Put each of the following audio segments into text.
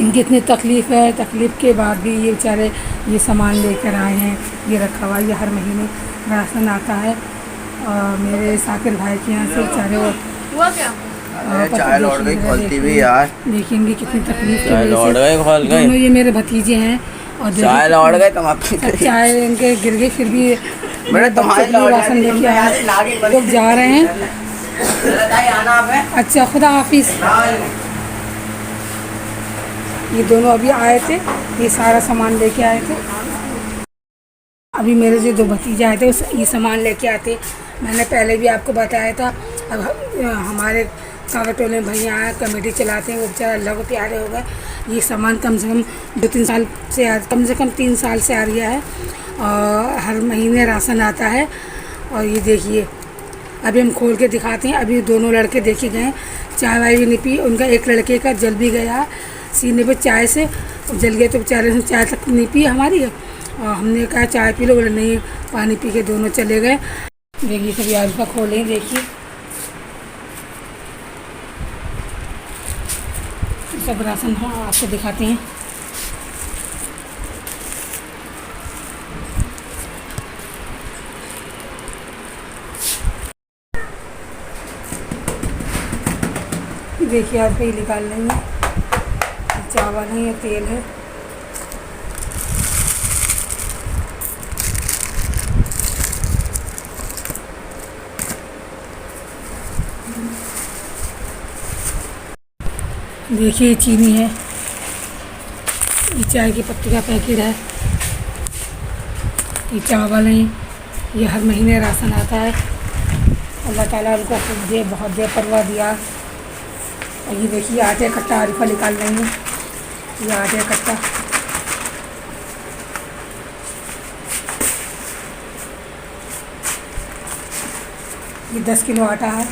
इनकी इतनी तकलीफ़ है, तकलीफ़ के बाद भी ये बेचारे ये सामान लेकर आए हैं। ये रखा हुआ, ये हर महीने राशन आता है और मेरे साकिर भाई के यहाँ से बेचारे वो हुआ क्या? चाय लौट गई खोलती भी यार। देखेंगे कितनी तकलीफ चाय लौट गए, खोल गए। दोनों ये मेरे भतीजे हैं और चाय लौट गए तुम आपकी चाय इनके गिर गई, फिर भी मेरे तुम्हारे राशन लेके आए, लोग जा रहे हैं। अच्छा, खुदा हाफिज। ये दोनों अभी आए थे, ये सारा सामान लेके आए थे। अभी मेरे जो दो भतीजे आए थे ये सामान लेके आते। मैंने पहले भी आपको बताया था। अब हमारे काका टोले में भैया आए, कमेटी चलाते हैं, वो बेचारा अल्लाह को प्यारे हो गए। ये सामान कम से कम 2-3 साल से कम से कम 3 साल से आ रहा है और हर महीने राशन आता है। और ये देखिए, अभी हम खोल के दिखाते हैं। अभी दोनों लड़के देखे गए, चाय वाय भी नहीं पी। उनका एक लड़के का जल भी गया सीने पे, चाय से जल गया, तो बेचारे ने चाय तक नहीं पी हमारी। और हमने कहा चाय पी लो, बोले नहीं, पानी पी के दोनों चले गए। देखिए सभी आलू का खोलें, देखिए सब राशन। हाँ, आपको दिखाते हैं। देखिए आप पे निकाल लेंगे, चावल है, ये तेल है। देखिए चीनी है, ये चाय की पत्ती का पैकेट है, ये चावल है, ये हर महीने राशन आता है। अल्लाह ताला उनको खुद दे, बहुत दे, परवाह दिया। और ये देखिए आटे का कट्टा आरिफा निकाल लेंगे, ये आटे का कट्टा। ये 10 किलो आटा है।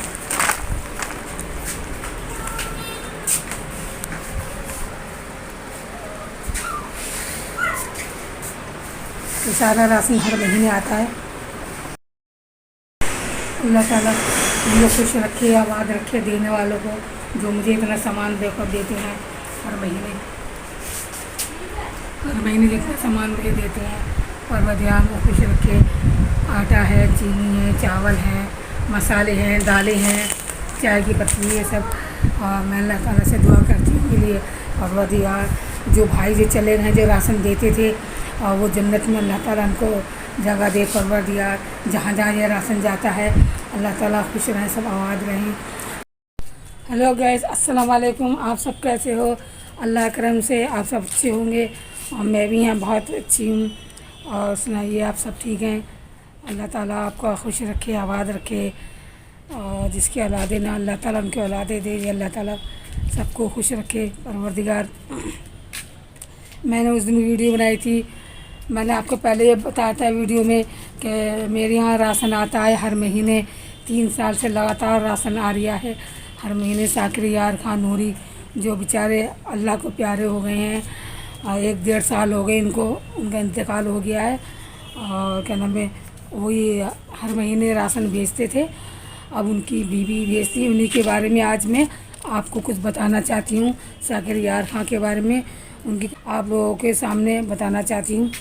ये सारा राशन हर महीने आता है। अल्लाह ताला मुझे खुश रखे, आबाद रखे, देने वालों को, जो मुझे इतना सामान देकर देते हैं हर महीने जितना सामान मुझे देते हैं। परवरदिगार को खुश रखे। आटा है, चीनी है, चावल है, मसाले हैं, दालें हैं, चाय की पत्ती, ये सब। और मैं अल्लाह ताला से दुआ करती हूँ के लिए परवरदिगार जो भाई जो चले गए, जो राशन देते थे, और वो जन्नत में अल्लाह ताला उनको जगह दे। परवरदिगार जहाँ जहाँ ये राशन जाता है, अल्लाह ताला खुश रहें, सब आबाद रहें। हेलो गाइस, अस्सलाम वालेकुम। आप सब कैसे हो? अल्लाह करम से आप सब अच्छे होंगे और मैं भी यहाँ बहुत अच्छी हूँ। और सुनाइए, आप सब ठीक हैं? अल्लाह ताला आपको खुश रखे, आबाद रखे। और जिसकी औलादे ना, अल्लाह ताला उनकी औलादे दे। अल्लाह ताला सबको खुश रखे परवरदिगार। मैंने उस दिन वीडियो बनाई थी, मैंने आपको पहले ये बताया था वीडियो में कि मेरे यहाँ राशन आता है हर महीने। 3 साल से लगातार राशन आ रहा है हर महीने। साकिर यार खान नूरी जो बेचारे अल्लाह को प्यारे हो गए हैं, 1-1.5 साल हो गए इनको, उनका इंतकाल हो गया है। और क्या नाम है, वही हर महीने राशन भेजते थे, अब उनकी बीवी भेजती है। उन्हीं के बारे में आज मैं आपको कुछ बताना चाहती हूँ, साकिर यार खान के बारे में, उनकी आप लोगों के सामने बताना चाहती हूँ।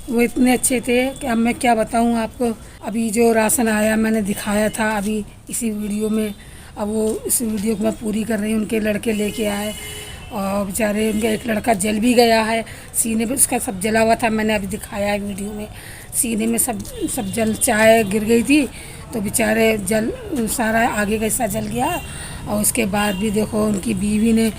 वो इतने अच्छे थे कि अब मैं क्या बताऊँ आपको। अभी जो राशन आया मैंने दिखाया था अभी इसी वीडियो में, अब वो इस वीडियो को मैं पूरी कर रही हूँ। उनके लड़के लेके आए और बेचारे उनका एक लड़का जल भी गया है, सीने पे उसका सब जला हुआ था, मैंने अभी दिखाया है वीडियो में। सीने में सब जल, चाय गिर गई थी तो बेचारे जल, सारा आगे का हिस्सा जल गया। और उसके बाद भी देखो उनकी बीवी ने,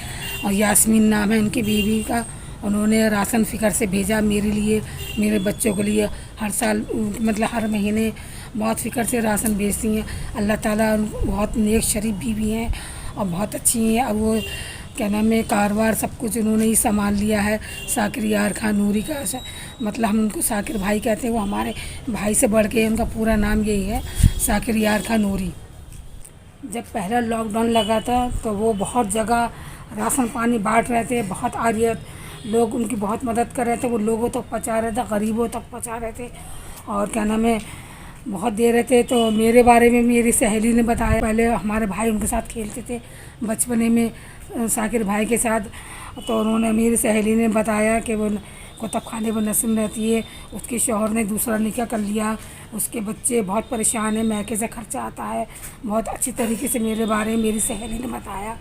और यास्मीन नाम है उनकी बीवी का, उन्होंने राशन फ़िक्र से भेजा मेरे लिए, मेरे बच्चों के लिए। हर साल मतलब हर महीने बहुत फ़िक्र से राशन भेजती हैं। अल्लाह ताला बहुत नेक शरीफ बीवी हैं और बहुत अच्छी हैं। अब वो क्या नाम है, कारोबार सब कुछ उन्होंने ही संभाल लिया है। साकिर यार खान नूरी का मतलब हम उनको साकिर भाई कहते हैं, वो हमारे भाई से बढ़ के उनका पूरा नाम यही है, साकिर यार खान नूरी। जब पहला लॉकडाउन लगा था तो वो बहुत जगह राशन पानी बांट रहे थे, बहुत आरियत लोग उनकी बहुत मदद कर रहे थे। वो लोगों तक पहुँचा रहे थे, गरीबों तक पहुँचा रहे थे। और क्या नाम है, बहुत दे रहे थे। तो मेरे बारे में मेरी सहेली ने बताया, पहले हमारे भाई उनके साथ खेलते थे बचपने में, साकिर भाई के साथ। तो उन्होंने, मेरी सहेली ने बताया कि वो कुतुब खाने पर नसीम रहती है, उसके शौहर ने दूसरा निकाह कर लिया, उसके बच्चे बहुत परेशान हैं, मैके से खर्चा आता है। बहुत अच्छी तरीके से मेरे बारे में मेरी सहेली ने बताया।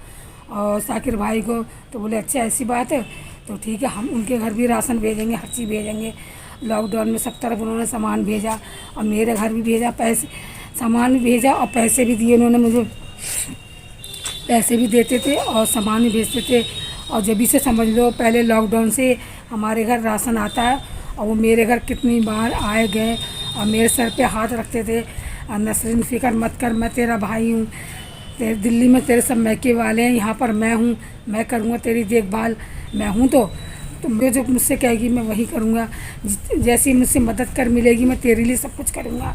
और साकिर भाई को तो बोले अच्छा ऐसी बात है तो ठीक है, हम उनके घर भी राशन भेजेंगे, हर चीज़ भेजेंगे। लॉकडाउन में सब तरफ उन्होंने सामान भेजा और मेरे घर भी भेजा, पैसे सामान भी भेजा और पैसे भी दिए उन्होंने मुझे। पैसे भी देते थे और सामान भी भेजते थे। और जब भी से समझ लो, पहले लॉकडाउन से हमारे घर राशन आता है और वो मेरे घर कितनी बार आए गए और मेरे सर पे हाथ रखते थे। नसरीन फ़िक्र मत कर, मैं तेरा भाई हूँ, तेरे दिल्ली में तेरे सब मैके वाले हैं, यहाँ पर मैं हूँ, मैं करूँगा तेरी देखभाल, मैं हूँ तो मुझे जो मुझसे कहेगी मैं वही करूँगा। जैसी मुझसे मदद कर मिलेगी मैं तेरे लिए सब कुछ करूँगा।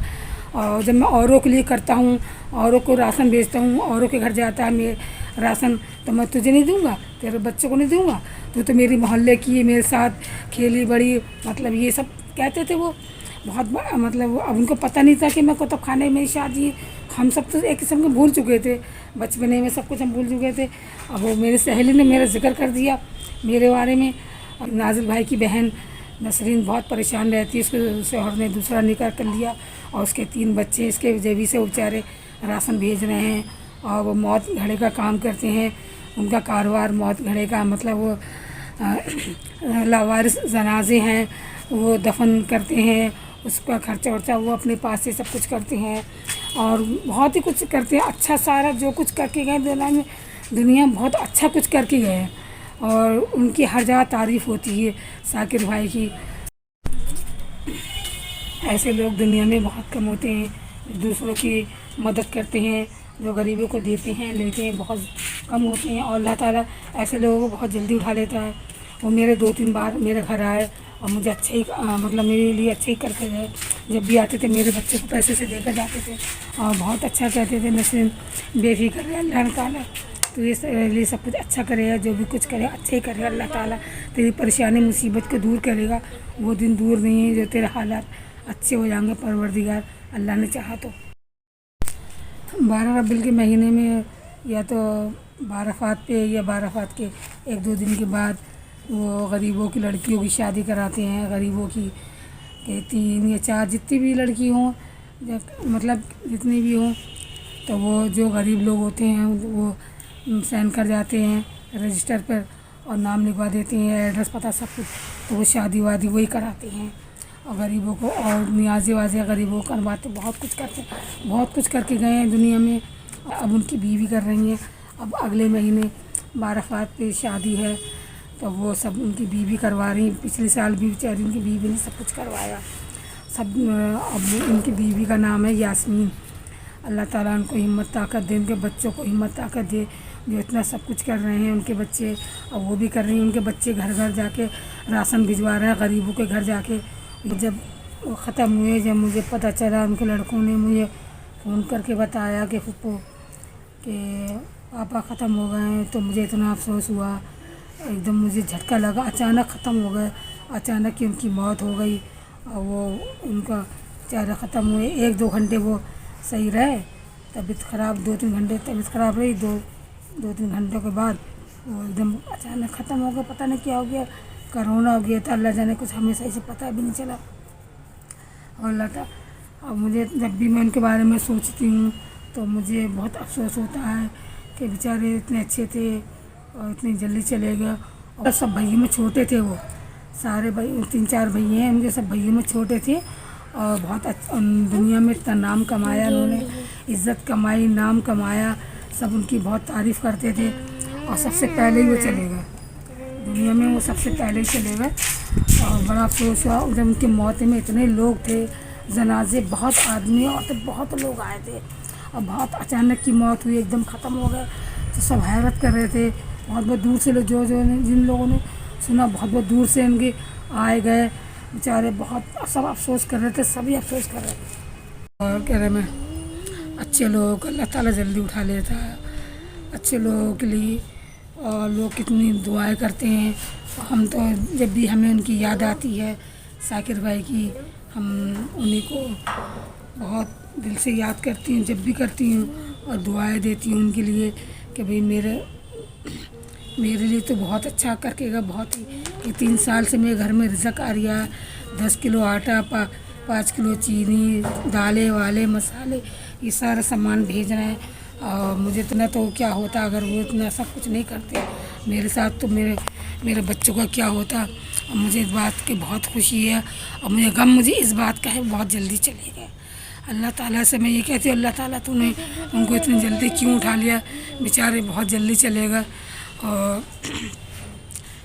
और जब मैं औरों के लिए करता हूँ, औरों को राशन भेजता हूँ, औरों के घर जाता है मेरे राशन, तो मैं तुझे नहीं दूँगा, तेरे बच्चों को नहीं दूँगा, तो मेरी मोहल्ले की मेरे साथ खेली बड़ी, मतलब ये सब कहते थे वो बहुत। मतलब अब उनको पता नहीं था कि मैं कुतुब खाने में शादी, हम सब तो एक किस्म के भूल चुके थे, बचपने में सब कुछ हम भूल चुके थे। अब वो मेरी सहेली ने मेरा जिक्र कर दिया मेरे बारे में। और नाजिल भाई की बहन नसरीन बहुत परेशान रहती है, उसके शौहर ने दूसरा निकाह कर लिया और उसके 3 बच्चे इसके जेबी से बेचारे राशन भेज रहे हैं। और वो मौत घड़े का काम करते हैं, उनका कारोबार मौत घड़े का, मतलब वो लावारिस जनाजे हैं वो दफन करते हैं, उसका खर्चा वर्चा वो अपने पास से सब कुछ करते हैं और बहुत ही कुछ करते हैं। अच्छा सारा जो कुछ करके गए दुनिया में बहुत अच्छा कुछ करके गए हैं और उनकी हर जगह तारीफ़ होती है साकिर भाई की। ऐसे लोग दुनिया में बहुत कम होते हैं, दूसरों की मदद करते हैं, जो गरीबों को देते हैं लेते हैं, बहुत कम होते हैं। और अल्लाह ताला ऐसे लोगों को बहुत जल्दी उठा लेता है। वो मेरे 2-3 बार मेरे घर आए और मुझे अच्छा ही मतलब मेरे लिए अच्छा ही करते गए। जब भी आते थे मेरे बच्चे को पैसे से देकर जाते थे और बहुत अच्छा कहते थे, नसरीन बेफिक्र है, अल्लाह ताला तो ये लिए सब कुछ अच्छा करेगा, जो भी कुछ करे अच्छा ही करेगा। अल्लाह ताला तेरी परेशानी मुसीबत को दूर करेगा, वो दिन दूर नहीं है जो तेरे हालात अच्छे हो जाएंगे परवरदिगार अल्लाह ने चाहा तो। 12 रबीउल के महीने में या तो बाराफ़ात पे या बाराफ़ात के 1-2 दिन के बाद वो गरीबों की लड़कियों की शादी कराते हैं। गरीबों की 3 या 4 जितनी भी लड़की हों, मतलब जितनी भी हों, तो वो जो गरीब लोग होते हैं वो साइन कर जाते हैं रजिस्टर पर और नाम लिखवा देते हैं, एड्रेस पता सब कुछ, तो वो शादी वादी वही कराते हैं और गरीबों को और नियाज़े वाजे गरीबों को करवाते, बहुत कुछ करते, बहुत कुछ करके गए हैं दुनिया में। अब उनकी बीवी कर रही हैं, अब अगले महीने बाराफ़ात पे शादी है तो वो सब उनकी बीवी करवा रही। पिछले साल भी बेचारी उनकी बीवी ने सब कुछ करवाया सब। अब उनकी बीवी का नाम है यास्मीन। अल्लाह ताला उनको हिम्मत ताकत दे, उनके बच्चों को हिम्मत ताकत दे जो इतना सब कुछ कर रहे हैं उनके बच्चे, और वो भी कर रही हैं। उनके बच्चे घर घर जाके राशन भिजवा रहे हैं गरीबों के घर जाके। जब वो ख़त्म हुए, जब मुझे पता चला, उनके लड़कों ने मुझे फ़ोन करके बताया कि फुप्पो कि पापा ख़त्म हो गए हैं, तो मुझे इतना अफसोस हुआ, एकदम मुझे झटका लगा। अचानक ख़त्म हो गए, अचानक ही उनकी मौत हो गई और वो उनका बेचारा ख़त्म हुए। 1-2 घंटे वो सही रहे, तबीयत ख़राब 2-3 घंटे तबीयत ख़राब रही, 2-3 घंटों के बाद वो एकदम अचानक ख़त्म हो गया। पता नहीं क्या हो गया, कोरोना हो गया था, अल्लाह जाने, कुछ हमें सही से पता भी नहीं चला। और अल्लाह था, अब मुझे जब भी मैं उनके बारे में सोचती हूँ तो मुझे बहुत अफसोस होता है कि बेचारे इतने अच्छे थे और इतनी जल्दी चले गए। और सब भाइयों में छोटे थे, वो सारे भाई 3-4 भैया हैं, उनके सब भाइयों में छोटे थे और बहुत अच्छा दुनिया में इतना नाम कमाया उन्होंने, इज़्ज़त कमाई, नाम कमाया, सब उनकी बहुत तारीफ़ करते थे। और सबसे पहले ही वो चले गए दुनिया में, वो सबसे पहले ही चले गए और बड़ा अफसोस हुआ। जब उनकी मौत में इतने लोग थे, जनाजे बहुत आदमी और बहुत लोग आए थे और बहुत अचानक की मौत हुई, एकदम ख़त्म हो गए। तो सब हैरत कर रहे थे, बहुत बहुत दूर से लोग जो जिन लोगों ने सुना, बहुत बहुत दूर से उनके आए गए बेचारे, बहुत सब अफसोस कर रहे थे, सभी अफसोस कर रहे थे। और कह रहे मैं अच्छे लोग अल्लाह ताला जल्दी उठा लेता है, अच्छे लोगों के लिए। और लोग कितनी दुआएं करते हैं, हम तो जब भी हमें उनकी याद आती है साकिर भाई की, हम उन्हीं को बहुत दिल से याद करती हूँ जब भी करती हूँ, और दुआएं देती हूँ उनके लिए कि भाई मेरे लिए तो बहुत अच्छा करके गया। बहुत ही ये 3 साल से मेरे घर में रिज़्क आ रहा है। 10 किलो आटा, 5 किलो चीनी, दालें वाले मसाले, ये सारा सामान भेज रहे हैं। और मुझे इतना तो क्या होता अगर वो इतना सब कुछ नहीं करते मेरे साथ, तो मेरे बच्चों का क्या होता। और मुझे इस बात की बहुत खुशी है, और मुझे इस बात का है बहुत जल्दी चले गए। अल्लाह ताला से मैं ये कहती हूँ, अल्लाह ताला तूने उनको इतनी जल्दी क्यों उठा लिया, बेचारे बहुत जल्दी चले गए। और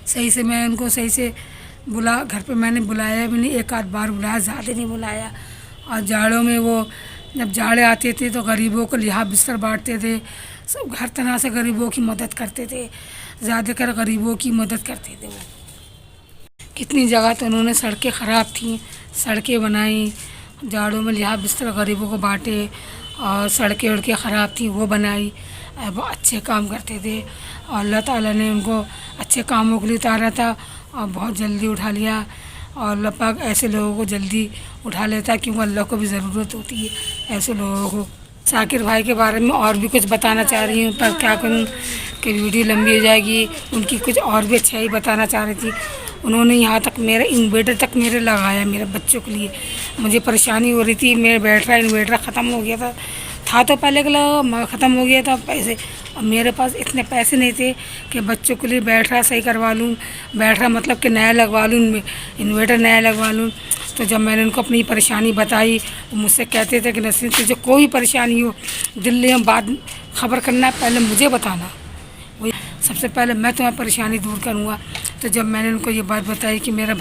सही से मैं उनको सही से घर पे मैंने बुलाया भी नहीं, एक आध बार बुलाया, ज़्यादा नहीं बुलाया। और जाड़ों में वो जब जाड़े आते थे तो गरीबों को लिहाफ बिस्तर बांटते थे, सब हर तरह से गरीबों की मदद करते थे, ज़्यादातर गरीबों की मदद करते थे वो। कितनी जगह तो उन्होंने सड़कें ख़राब थी, सड़कें बनाई, जाड़ों में लिहाफ बिस्तर गरीबों को बांटे, और सड़कें ख़राब थी वो बनाई। वो अच्छे काम करते थे, और अल्लाह ताला ने उनको अच्छे कामों के लिए उतारा था और बहुत जल्दी उठा लिया। और अल्लाह पाक ऐसे लोगों को जल्दी उठा लेता है, क्योंकि अल्लाह को भी ज़रूरत होती है ऐसे लोगों को। शाकिर भाई के बारे में और भी कुछ बताना चाह रही हूँ, पर क्या करूँ कि वीडियो लंबी हो जाएगी। उनकी कुछ और भी अच्छाई बताना चाह रही थी। उन्होंने यहाँ तक मेरा इन्वर्टर तक मेरे लगाया मेरे बच्चों के लिए। मुझे परेशानी हो रही थी, मेरा इन्वर्टर ख़त्म हो गया था तो पहले का ख़त्म हो गया था पैसे, और मेरे पास इतने पैसे नहीं थे कि बच्चों के लिए बैटरा सही करवा लूँ, बैटरा मतलब कि नया लगवा लूँ, इन्वर्टर नया लगवा लूँ। तो जब मैंने उनको अपनी परेशानी बताई, वो मुझसे कहते थे कि नसीम तुझे कोई परेशानी हो दिल्ली में बाद खबर करना, पहले मुझे बताना, वही सबसे पहले मैं तुम्हारी परेशानी दूर करूँगा। तो जब मैंने उनको ये बात बताई कि मेरा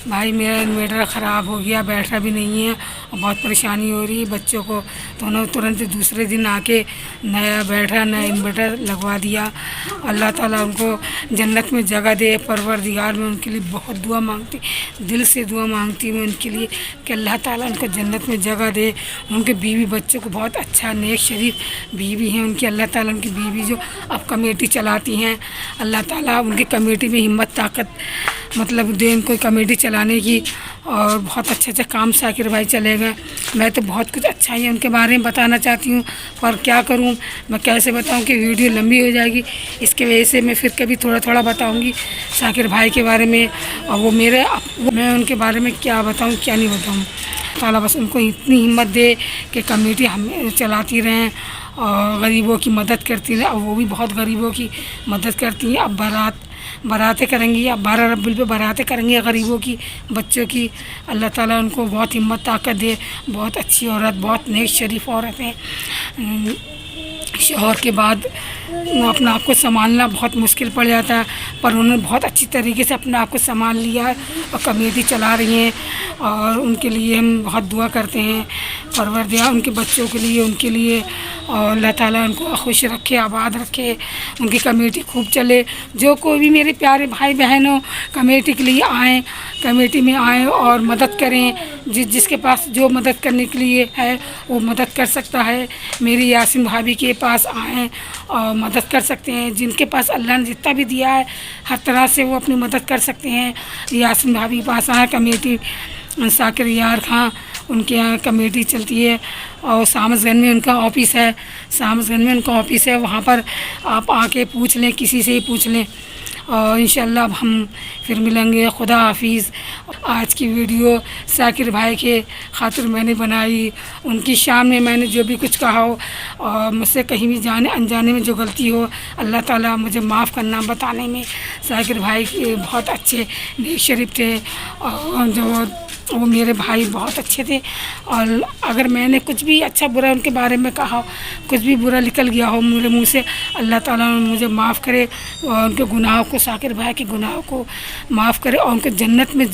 भाई मेरा इन्वर्टर ख़राब हो गया, बैटरा भी नहीं है और बहुत परेशानी हो रही है बच्चों को, तो उन्होंने तुरंत दूसरे दिन आके नया बैटरा नया इन्वर्टर लगवा दिया। अल्लाह ताला उनको जन्नत में जगह दे। परवरदिगार में उनके लिए बहुत दुआ मांगती, दिल से दुआ मांगती हूँ उनके लिए कि अल्लाह ताला उनको जन्नत में जगह दे। उनके बीवी बच्चों को बहुत अच्छा नेक शरीफ बीवी हैं उनकी। अल्लाह ताला उनकी बीवी जो अब कमेटी चलाती हैं, अल्लाह ताला उनकी कमेटी में हिम्मत ताकत मतलब दे उनको कमेटी चलाने की, और बहुत अच्छे काम शाकिर भाई चले गए। मैं तो बहुत कुछ अच्छा ही उनके बारे में बताना चाहती हूँ, पर क्या करूँ मैं कैसे बताऊँ कि वीडियो लंबी हो जाएगी। इसके वजह से मैं फिर कभी थोड़ा थोड़ा बताऊँगी शाकिर भाई के बारे में, और मैं उनके बारे में क्या बताऊँ क्या नहीं बताऊँ। ताला बस उनको इतनी हिम्मत दे कि कमेटी हम चलाती रहें और गरीबों की मदद करती रहें, और वो भी बहुत गरीबों की मदद करती हैं। अब बारातें करेंगी, अब 12 रबीउल पे बारातें करेंगी गरीबों की बच्चों की। अल्लाह ताला उनको बहुत हिम्मत ताकत दे। बहुत अच्छी औरत, बहुत नेक शरीफ औरत है। शौहर के बाद अपना आप को संभालना बहुत मुश्किल पड़ जाता है, पर उन्होंने बहुत अच्छी तरीके से अपने आप को संभाल लिया है और कमेटी चला रही हैं, और उनके लिए हम बहुत दुआ करते हैं परवरदिगार उनके बच्चों के लिए, उनके लिए, और अल्लाह ताला उनको खुश रखे, आबाद रखे, उनकी कमेटी खूब चले। जो कोई भी मेरे प्यारे भाई बहनों कमेटी के लिए आएँ, कमेटी में आएँ और मदद करें। जिसके पास जो मदद करने के लिए है वो मदद कर सकता है। मेरी यासीन भाभी के पास आएँ और मदद कर सकते हैं। जिनके पास अल्लाह ने जितना भी दिया है हर तरह से वो अपनी मदद कर सकते हैं। यासीन भाभी के पास आए, कमेटी शाकिर यार खां उनके यहाँ कमेटी चलती है, और सामसगंज में उनका ऑफिस है, वहाँ पर आप आके पूछ लें, किसी से ही पूछ लें। और इंशाल्लाह हम फिर मिलेंगे। खुदा हाफिज़। आज की वीडियो शाकिर भाई के खातिर मैंने बनाई, उनकी शान में मैंने जो भी कुछ कहा हो और मुझसे कहीं भी जाने अनजाने में जो गलती हो अल्लाह ताला मुझे माफ़ करना बताने में। शाकिर भाई बहुत अच्छे नेक शरीफ थे, और वो मेरे भाई बहुत अच्छे थे, और अगर मैंने कुछ भी अच्छा बुरा उनके बारे में कहा, कुछ भी बुरा निकल गया हो मेरे मुंह से, अल्लाह ताला मुझे माफ़ करे और उनके गुनाहों को, शाकिर भाई के गुनाहों को माफ़ करे, और उनको जन्नत में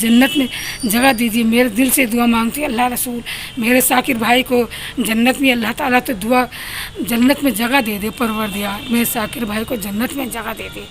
जगह दीजिए। मेरे दिल से दुआ मांगती अल्लाह रसूल मेरे शाकिर भाई को जन्नत में, अल्लाह ताला तो जन्नत में जगह दे दे परवरदिगार, मेरे शाकिर भाई को जन्नत में जगह दे दे।